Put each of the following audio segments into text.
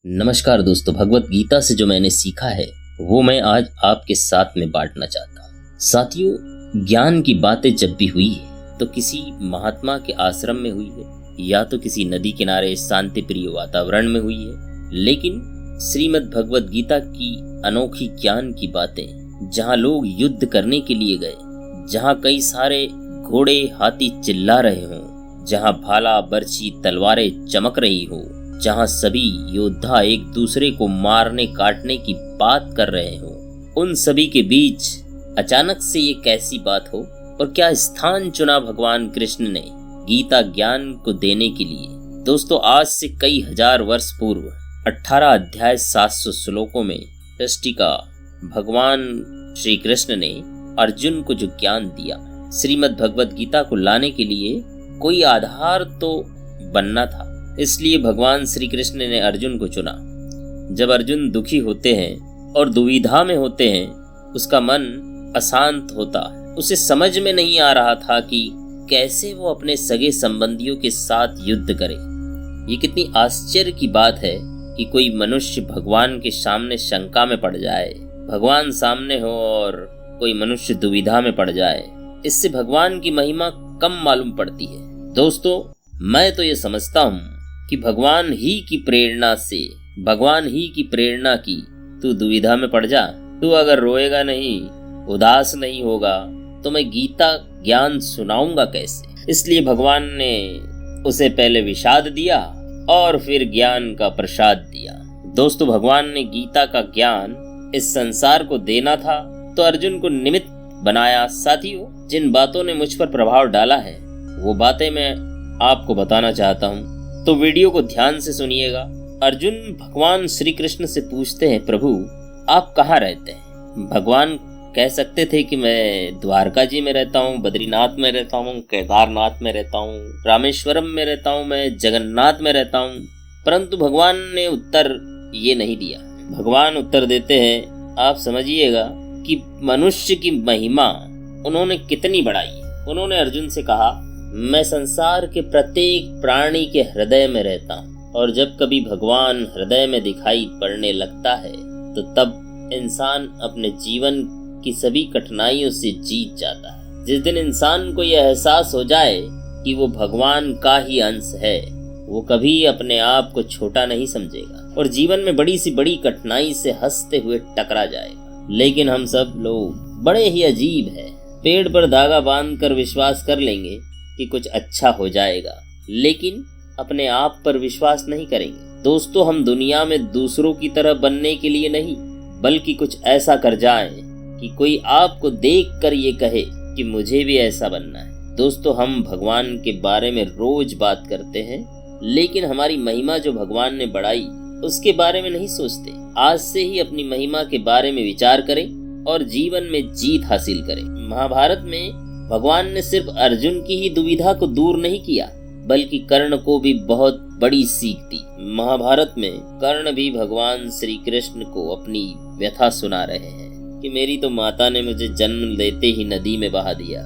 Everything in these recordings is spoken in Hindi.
नमस्कार दोस्तों, भगवत गीता से जो मैंने सीखा है वो मैं आज आपके साथ में बांटना चाहता हूँ। साथियों, ज्ञान की बातें जब भी हुई है तो किसी महात्मा के आश्रम में हुई है या तो किसी नदी किनारे शांति प्रिय वातावरण में हुई है, लेकिन श्रीमद् भगवत गीता की अनोखी ज्ञान की बातें जहाँ लोग युद्ध करने के लिए गए, जहाँ कई सारे घोड़े हाथी चिल्ला रहे हों, जहाँ भाला बर्छी तलवारें चमक रही हो, जहां सभी योद्धा एक दूसरे को मारने काटने की बात कर रहे हो, उन सभी के बीच अचानक से ये कैसी बात हो और क्या स्थान चुना भगवान कृष्ण ने गीता ज्ञान को देने के लिए। दोस्तों, आज से कई हजार वर्ष पूर्व 18 अध्याय 700 श्लोकों में सृष्टि का भगवान श्री कृष्ण ने अर्जुन को जो ज्ञान दिया, श्रीमद् भगवत गीता को लाने के लिए कोई आधार तो बनना था। इसलिए भगवान श्री कृष्ण ने अर्जुन को चुना। जब अर्जुन दुखी होते हैं और दुविधा में होते हैं, उसका मन अशांत होता है, उसे समझ में नहीं आ रहा था कि कैसे वो अपने सगे संबंधियों के साथ युद्ध करे। ये कितनी आश्चर्य की बात है कि कोई मनुष्य भगवान के सामने शंका में पड़ जाए, भगवान सामने हो और कोई मनुष्य दुविधा में पड़ जाए। इससे भगवान की महिमा कम मालूम पड़ती है। दोस्तों, मैं तो ये समझता हूँ कि भगवान ही की प्रेरणा की तू दुविधा में पड़ जा। तू अगर रोएगा नहीं, उदास नहीं होगा तो मैं गीता ज्ञान सुनाऊंगा कैसे। इसलिए भगवान ने उसे पहले विषाद दिया और फिर ज्ञान का प्रसाद दिया। दोस्तों, भगवान ने गीता का ज्ञान इस संसार को देना था तो अर्जुन को निमित्त बनाया। साथियों, जिन बातों ने मुझ पर प्रभाव डाला है वो बातें मैं आपको बताना चाहता हूँ, तो वीडियो को ध्यान से सुनिएगा। अर्जुन भगवान श्री कृष्ण से पूछते हैं, प्रभु आप कहाँ रहते हैं? भगवान कह सकते थे कि मैं द्वारका जी में रहता हूँ, बद्रीनाथ में रहता हूँ, केदारनाथ में रहता हूँ, रामेश्वरम में रहता हूँ, मैं जगन्नाथ में रहता हूँ, परंतु भगवान ने उत्तर ये नहीं दिया। भगवान उत्तर देते हैं, आप समझिएगा कि मनुष्य की महिमा उन्होंने कितनी बढ़ाई। उन्होंने अर्जुन से कहा, मैं संसार के प्रत्येक प्राणी के हृदय में रहता हूँ और जब कभी भगवान हृदय में दिखाई पड़ने लगता है तो तब इंसान अपने जीवन की सभी कठिनाइयों से जीत जाता है। जिस दिन इंसान को यह एहसास हो जाए कि वो भगवान का ही अंश है, वो कभी अपने आप को छोटा नहीं समझेगा और जीवन में बड़ी सी बड़ी कठिनाई से हंसते हुए टकरा जाएगा। लेकिन हम सब लोग बड़े ही अजीब है, पेड़ पर धागा बांधकर विश्वास कर लेंगे कि कुछ अच्छा हो जाएगा, लेकिन अपने आप पर विश्वास नहीं करेंगे। दोस्तों, हम दुनिया में दूसरों की तरह बनने के लिए नहीं, बल्कि कुछ ऐसा कर जाएं कि कोई आपको देखकर ये कहे कि मुझे भी ऐसा बनना है। दोस्तों, हम भगवान के बारे में रोज बात करते हैं, लेकिन हमारी महिमा जो भगवान ने बढ़ाई उसके बारे में नहीं सोचते। आज से ही अपनी महिमा के बारे में विचार करें और जीवन में जीत हासिल करें। महाभारत में भगवान ने सिर्फ अर्जुन की ही दुविधा को दूर नहीं किया, बल्कि कर्ण को भी बहुत बड़ी सीख दी। महाभारत में कर्ण भी भगवान श्री कृष्ण को अपनी व्यथा सुना रहे हैं कि मेरी तो माता ने मुझे जन्म लेते ही नदी में बहा दिया।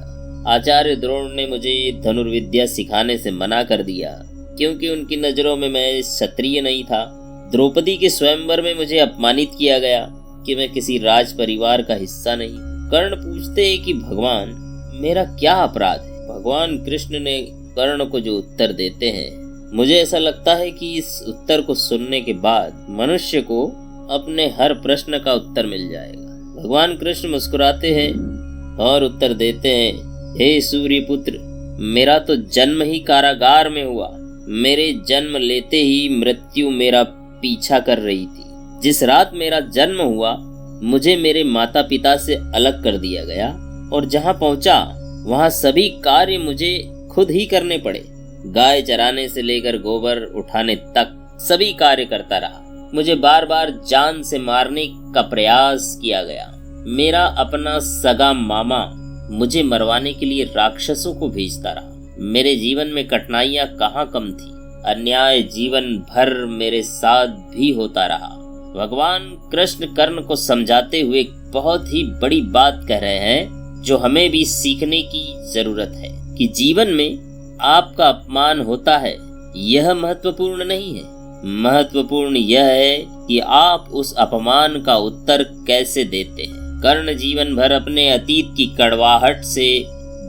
आचार्य द्रोण ने मुझे धनुर्विद्या सिखाने से मना कर दिया क्योंकि उनकी नजरों में मैं क्षत्रिय नहीं था। द्रौपदी के स्वयंवर में मुझे अपमानित किया गया कि मैं किसी राज परिवार का हिस्सा नहीं। कर्ण पूछते हैं कि भगवान मेरा क्या अपराध है? भगवान कृष्ण ने कर्ण को जो उत्तर देते हैं, मुझे ऐसा लगता है कि इस उत्तर को सुनने के बाद मनुष्य को अपने हर प्रश्न का उत्तर मिल जाएगा। भगवान कृष्ण मुस्कुराते हैं और उत्तर देते हैं, हे सूर्यपुत्र, मेरा तो जन्म ही कारागार में हुआ। मेरे जन्म लेते ही मृत्यु मेरा पीछा कर रही थी। जिस रात मेरा जन्म हुआ मुझे मेरे माता पिता से अलग कर दिया गया और जहाँ पहुँचा वहाँ सभी कार्य मुझे खुद ही करने पड़े। गाय चराने से लेकर गोबर उठाने तक सभी कार्य करता रहा। मुझे बार बार जान से मारने का प्रयास किया गया। मेरा अपना सगा मामा मुझे मरवाने के लिए राक्षसों को भेजता रहा। मेरे जीवन में कठिनाइयाँ कहाँ कम थी। अन्याय जीवन भर मेरे साथ भी होता रहा। भगवान कृष्ण कर्ण को समझाते हुए बहुत ही बड़ी बात कह रहे हैं जो हमें भी सीखने की जरूरत है कि जीवन में आपका अपमान होता है, यह महत्वपूर्ण नहीं है, महत्वपूर्ण यह है कि आप उस अपमान का उत्तर कैसे देते हैं। कर्ण जीवन भर अपने अतीत की कड़वाहट से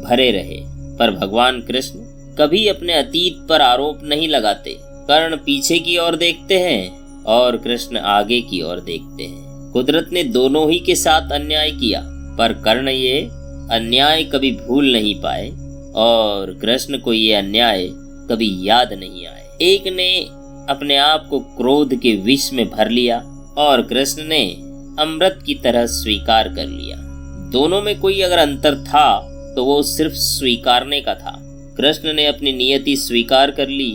भरे रहे, पर भगवान कृष्ण कभी अपने अतीत पर आरोप नहीं लगाते। कर्ण पीछे की ओर देखते हैं और कृष्ण आगे की ओर देखते हैं। कुदरत ने दोनों ही के साथ अन्याय किया, पर कर्ण ये अन्याय कभी भूल नहीं पाए और कृष्ण को ये अन्याय कभी याद नहीं आए। एक ने अपने आप को क्रोध के विष में भर लिया और कृष्ण ने अमृत की तरह स्वीकार कर लिया। दोनों में कोई अगर अंतर था तो वो सिर्फ स्वीकारने का था। कृष्ण ने अपनी नियति स्वीकार कर ली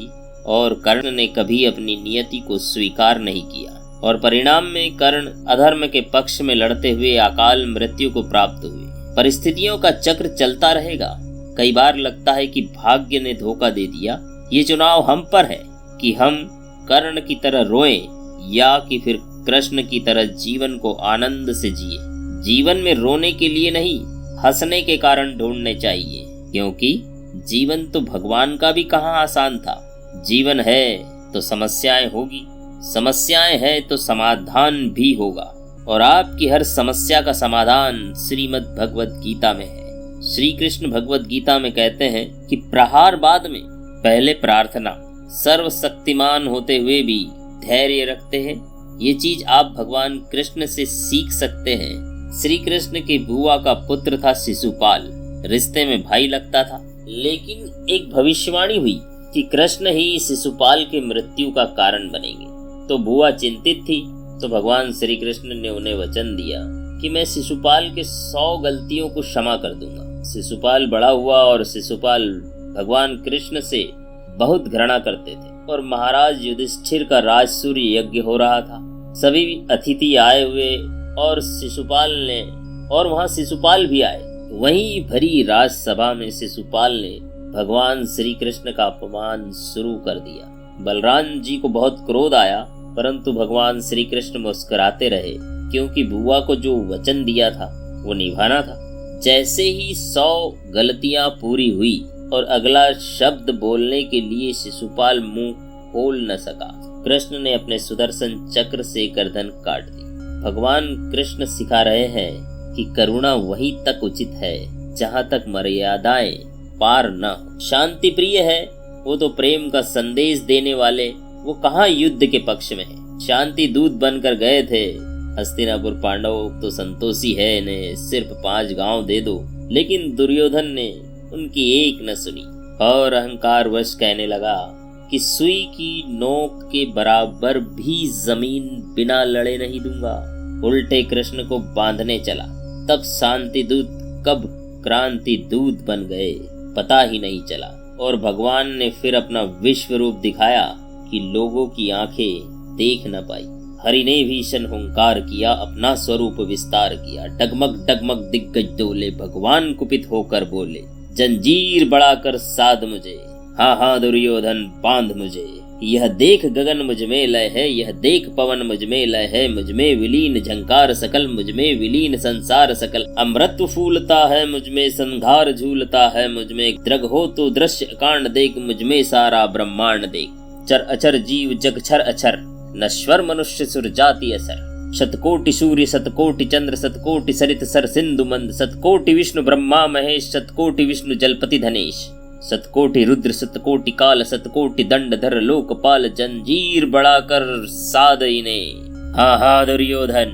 और कर्ण ने कभी अपनी नियति को स्वीकार नहीं किया, और परिणाम में कर्ण अधर्म के पक्ष में लड़ते हुए अकाल मृत्यु को प्राप्त हुए। परिस्थितियों का चक्र चलता रहेगा। कई बार लगता है कि भाग्य ने धोखा दे दिया। ये चुनाव हम पर है कि हम कर्ण की तरह रोएं या कि फिर कृष्ण की तरह जीवन को आनंद से जिए। जीवन में रोने के लिए नहीं, हंसने के कारण ढूंढने चाहिए, क्योंकि जीवन तो भगवान का भी कहाँ आसान था। जीवन है तो समस्याएं होगी, समस्याएं है तो समाधान भी होगा, और आपकी हर समस्या का समाधान श्रीमद् भगवद गीता में है। श्री कृष्ण भगवद गीता में कहते हैं कि प्रहार बाद में पहले प्रार्थना। सर्वशक्तिमान होते हुए भी धैर्य रखते हैं। ये चीज आप भगवान कृष्ण से सीख सकते हैं। श्री कृष्ण की बुआ का पुत्र था शिशुपाल, रिश्ते में भाई लगता था, लेकिन एक भविष्यवाणी हुई कि कृष्ण ही शिशुपाल की मृत्यु का कारण बनेंगे। तो बुआ चिंतित थी, तो भगवान श्री कृष्ण ने उन्हें वचन दिया कि मैं शिशुपाल के 100 गलतियों को क्षमा कर दूंगा। शिशुपाल बड़ा हुआ और शिशुपाल भगवान कृष्ण से बहुत घृणा करते थे, और महाराज युधिष्ठिर का राजसूय यज्ञ हो रहा था। सभी अतिथि आए हुए और वहां शिशुपाल भी आए। वहीं भरी राजसभा में शिशुपाल ने भगवान श्री कृष्ण का अपमान शुरू कर दिया। बलराम जी को बहुत क्रोध आया, परंतु भगवान श्री कृष्ण मुस्कुराते रहे, क्योंकि बुआ को जो वचन दिया था वो निभाना था। जैसे ही 100 गलतियां पूरी हुई और अगला शब्द बोलने के लिए शिशुपाल मुंह खोल न सका, कृष्ण ने अपने सुदर्शन चक्र से गर्दन काट दी। भगवान कृष्ण सिखा रहे हैं कि करुणा वहीं तक उचित है जहां तक मर्यादाएं पार न हो। शांति प्रिय है वो तो प्रेम का संदेश देने वाले, वो कहाँ युद्ध के पक्ष में है। शांति दूत बनकर गए थे। हस्तिनापुर पांडव तो संतोषी है, इन्हें सिर्फ 5 गांव दे दो, लेकिन दुर्योधन ने उनकी एक न सुनी और अहंकार वश कहने लगा कि सुई की नोक के बराबर भी जमीन बिना लड़े नहीं दूंगा। उल्टे कृष्ण को बांधने चला। तब शांति दूत कब क्रांति दूत बन गए पता ही नहीं चला, और भगवान ने फिर अपना विश्व रूप दिखाया कि लोगों की आंखें देख न पाई। हरि ने भीषण हुंकार किया, अपना स्वरूप विस्तार किया। डगमग डगमग दिग्गज डोले, भगवान कुपित होकर बोले, जंजीर बढ़ाकर साध मुझे, हाँ हाँ दुर्योधन बांध मुझे। यह देख गगन मुझ में लय है, यह देख पवन मुझ में लय है, मुझ में विलीन झंकार सकल, मुझ में विलीन संसार सकल। अमृत फूलता है मुझ में, संघार झूलता है मुझ में। द्रग हो तो दृश्य कांड देख, मुझ में सारा ब्रह्मांड देख। चर अचर जीव जग छर अचर, नश्वर मनुष्य सुर जाति असर। शतकोटि सूर्य शतकोटि चंद्र शतकोटि सरित सर सिंधु मंद। शतकोटि विष्णु ब्रह्मा महेश, शतकोटि विष्णु जलपति धनेश। शतकोटि रुद्र शतकोटि काल, शतकोटि दंडधर लोकपाल। जंजीर बढ़ाकर साध इन्हें, हाँ हाँ दुर्योधन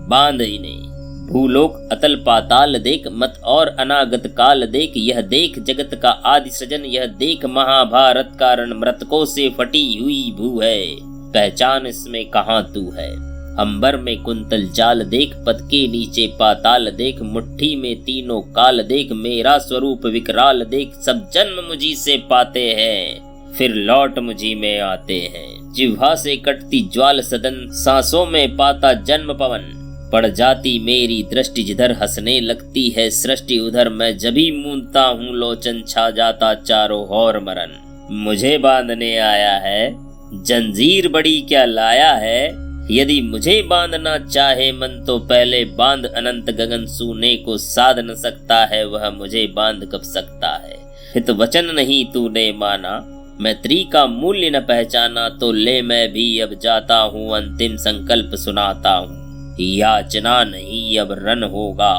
बांध इन्हें। भूलोक अतल पाताल देख, मत और अनागत काल देख। यह देख जगत का आदि सृजन, यह देख महाभारत कारण मृतकों से फटी हुई भू है। पहचान इसमें कहाँ तू है। अंबर में कुंतल जाल देख, पद के नीचे पाताल देख। मुट्ठी में तीनों काल देख, मेरा स्वरूप विकराल देख। सब जन्म मुझी से पाते हैं, फिर लौट मुझी में आते हैं। जिह्वा से कटती ज्वाल सदन, सांसों में पाता जन्म पवन। पड़ जाती मेरी दृष्टि जिधर, हंसने लगती है सृष्टि उधर। मैं जभी मूंदता हूँ लोचन, छा जाता चारों ओर मरन। मुझे बांधने आया है, जंजीर बड़ी क्या लाया है। यदि मुझे बांधना चाहे मन, तो पहले बांध अनंत गगन। सूने को साध न सकता है वह, मुझे बांध कब सकता है। हित वचन नहीं तूने माना, मैत्री का मूल्य न पहचाना तो ले मैं भी अब जाता हूँ, अंतिम संकल्प सुनाता हूँ। याचना नहीं अब रन होगा,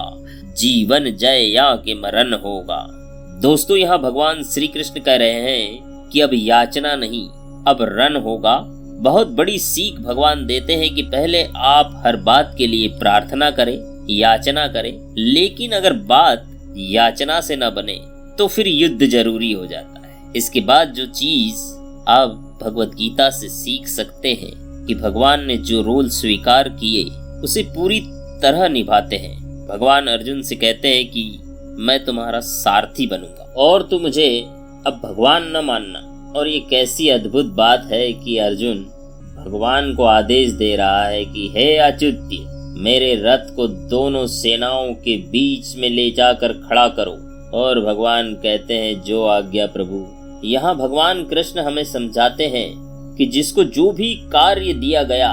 जीवन जय या के मरण होगा। दोस्तों, यहाँ भगवान श्री कृष्ण कह रहे हैं कि अब याचना नहीं, अब रन होगा। बहुत बड़ी सीख भगवान देते हैं कि पहले आप हर बात के लिए प्रार्थना करें, याचना करें, लेकिन अगर बात याचना से न बने तो फिर युद्ध जरूरी हो जाता है। इसके बाद जो चीज आप भगवत गीता से सीख सकते हैं कि भगवान ने जो रोल स्वीकार किए उसे पूरी तरह निभाते हैं। भगवान अर्जुन से कहते हैं कि मैं तुम्हारा सारथी बनूंगा और तू मुझे अब भगवान न मानना। और ये कैसी अद्भुत बात है कि अर्जुन भगवान को आदेश दे रहा है कि हे अच्युत्य, मेरे रथ को दोनों सेनाओं के बीच में ले जाकर खड़ा करो। और भगवान कहते हैं जो आज्ञा प्रभु। यहाँ भगवान कृष्ण हमें समझाते हैं कि जिसको जो भी कार्य दिया गया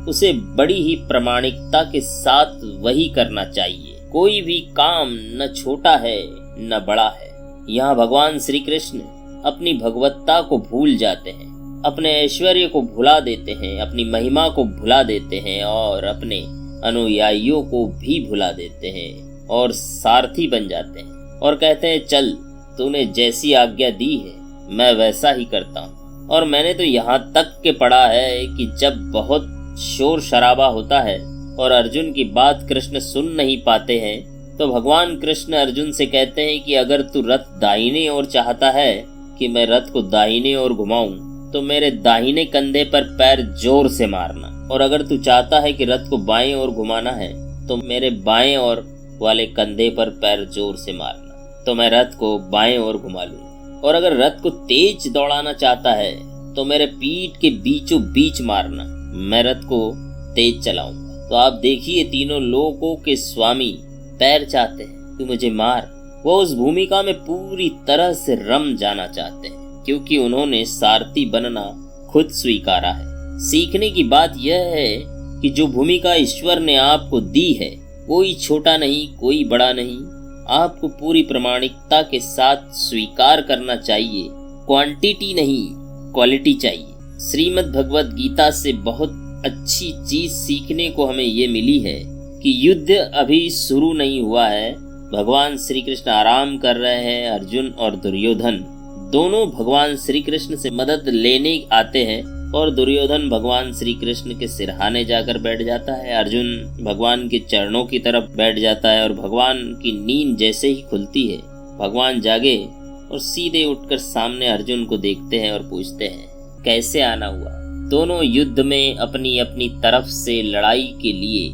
उसे बड़ी ही प्रामाणिकता के साथ वही करना चाहिए। कोई भी काम न छोटा है न बड़ा है। यहाँ भगवान श्री कृष्ण अपनी भगवत्ता को भूल जाते हैं, अपने ऐश्वर्य को भुला देते हैं, अपनी महिमा को भुला देते हैं और अपने अनुयायियों को भी भुला देते हैं और सारथी बन जाते हैं और कहते हैं चल, तूने जैसी आज्ञा दी है मैं वैसा ही करता हूँ। और मैंने तो यहाँ तक के पढ़ा है कि जब बहुत शोर शराबा होता है और अर्जुन की बात कृष्ण सुन नहीं पाते हैं तो भगवान कृष्ण अर्जुन से कहते हैं कि अगर तू रथ दाहिने ओर चाहता है कि मैं रथ को दाहिने ओर घुमाऊं तो मेरे दाहिने कंधे पर पैर जोर से मारना, और अगर तू चाहता है कि रथ को बाएं ओर घुमाना है तो मेरे बाएं ओर वाले कंधे पर पैर जोर से मारना, तो मैं रथ को बाएं ओर घुमा लूंगा। और अगर रथ को तेज दौड़ाना चाहता है तो मेरे पीठ के बीचों बीच मारना, मैं रथ को तेज चलाऊंगा। तो आप देखिए, तीनों लोगों के स्वामी पैर चाहते हैं कि मुझे मार। वो उस भूमिका में पूरी तरह से रम जाना चाहते हैं क्योंकि उन्होंने सारथी बनना खुद स्वीकारा है। सीखने की बात यह है कि जो भूमिका ईश्वर ने आपको दी है कोई छोटा नहीं, कोई बड़ा नहीं, आपको पूरी प्रामाणिकता के साथ स्वीकार करना चाहिए। क्वांटिटी नहीं, क्वालिटी चाहिए। श्रीमद् भगवत गीता से बहुत अच्छी चीज सीखने को हमें ये मिली है कि युद्ध अभी शुरू नहीं हुआ है। भगवान श्री कृष्ण आराम कर रहे हैं। अर्जुन और दुर्योधन दोनों भगवान श्री कृष्ण से मदद लेने आते हैं और दुर्योधन भगवान श्री कृष्ण के सिरहाने जाकर बैठ जाता है। अर्जुन भगवान के चरणों की तरफ बैठ जाता है और भगवान की नींद जैसे ही खुलती है भगवान जागे और सीधे उठकर सामने अर्जुन को देखते हैं और पूछते हैं कैसे आना हुआ। दोनों युद्ध में अपनी अपनी तरफ से लड़ाई के लिए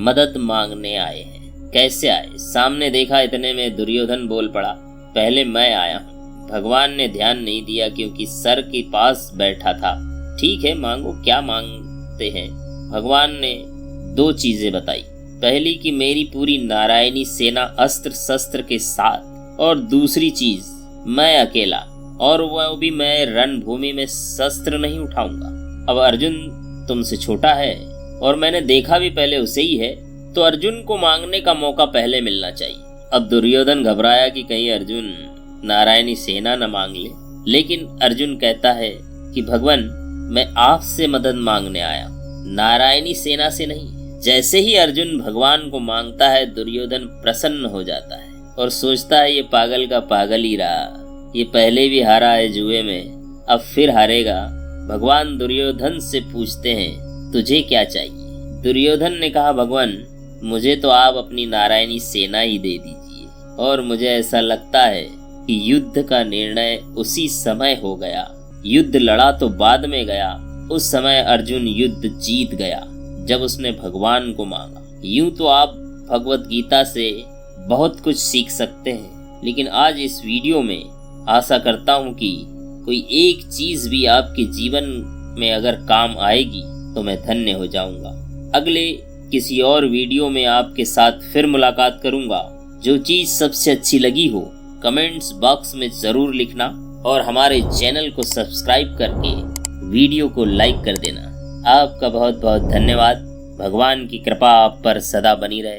मदद मांगने आए हैं। कैसे आए? सामने देखा, इतने में दुर्योधन बोल पड़ा पहले मैं आया हूँ। भगवान ने ध्यान नहीं दिया क्योंकि सर के पास बैठा था। ठीक है, मांगो, क्या मांगते हैं? भगवान ने दो चीजें बताई। पहली कि मेरी पूरी नारायणी सेना अस्त्र शस्त्र के साथ, और दूसरी चीज मैं अकेला, और वह भी मैं रणभूमि में शस्त्र नहीं उठाऊंगा। अब अर्जुन तुमसे छोटा है और मैंने देखा भी पहले उसे ही है, तो अर्जुन को मांगने का मौका पहले मिलना चाहिए। अब दुर्योधन घबराया कि कहीं अर्जुन नारायणी सेना न मांग ले, लेकिन अर्जुन कहता है कि भगवान मैं आपसे मदद मांगने आया, नारायणी सेना से नहीं। जैसे ही अर्जुन भगवान को मांगता है दुर्योधन प्रसन्न हो जाता है और सोचता है ये पागल का पागल ही रहा, ये पहले भी हारा है जुए में, अब फिर हारेगा। भगवान दुर्योधन से पूछते हैं तुझे क्या चाहिए? दुर्योधन ने कहा भगवान मुझे तो आप अपनी नारायणी सेना ही दे दीजिए, और मुझे ऐसा लगता है कि युद्ध का निर्णय उसी समय हो गया। युद्ध लड़ा तो बाद में गया, उस समय अर्जुन युद्ध जीत गया जब उसने भगवान को मांगा। यूं तो आप भगवत गीता से बहुत कुछ सीख सकते हैं, लेकिन आज इस वीडियो में आशा करता हूं कि कोई एक चीज भी आपके जीवन में अगर काम आएगी तो मैं धन्य हो जाऊंगा। अगले किसी और वीडियो में आपके साथ फिर मुलाकात करूंगा। जो चीज सबसे अच्छी लगी हो कमेंट्स बॉक्स में जरूर लिखना और हमारे चैनल को सब्सक्राइब करके वीडियो को लाइक कर देना। आपका बहुत बहुत धन्यवाद। भगवान की कृपा आप पर सदा बनी रहे।